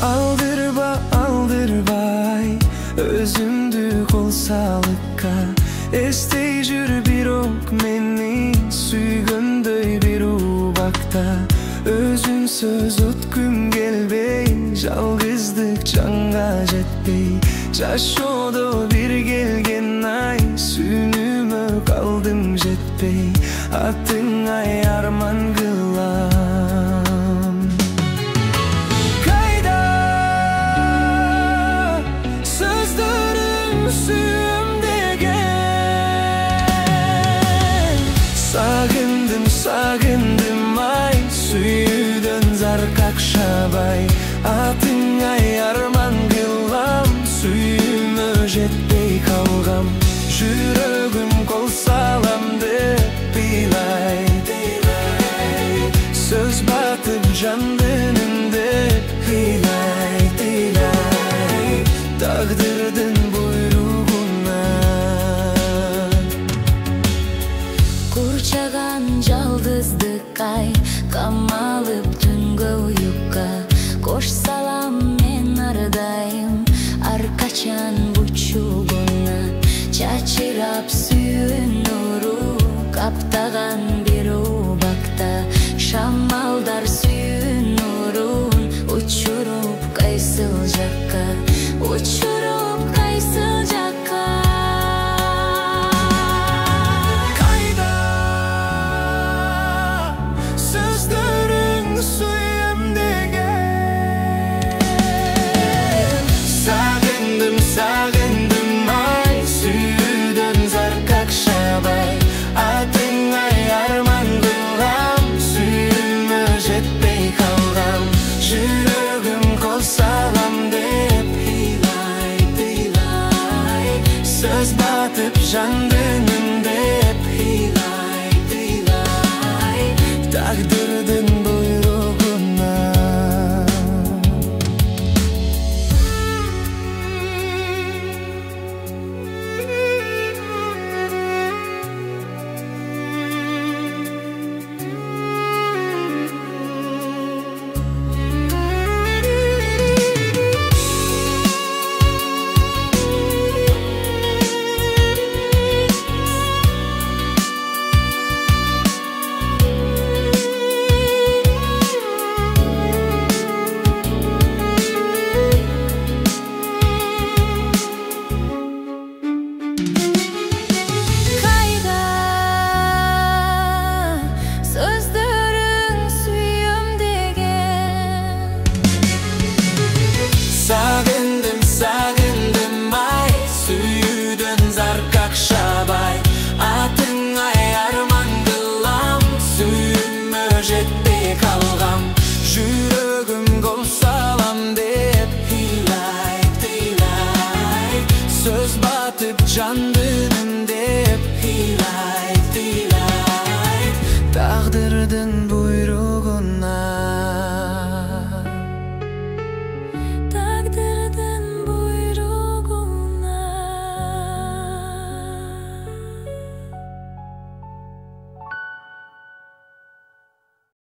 Aldırba aldırbay özümdü kol sağlıkka. Estey jür bir ok meni süygönдөй bir ubakta. Özün söz ötküm gelbey, жалгыздык жаңга жетпей. Жашоодо bir келген ай, сүйүнүмө калдым жетпей. Атыңа арман кылам. Кайда сөздөрүм сүйүмдеген. Сагындым сагындым ай, сүйүүдөн зар какшабай. Атыңа арман кылам, сүйүүмө жетпей калгам. Жүрөгүм кол салам деп ыйлай. Сөз батып жанды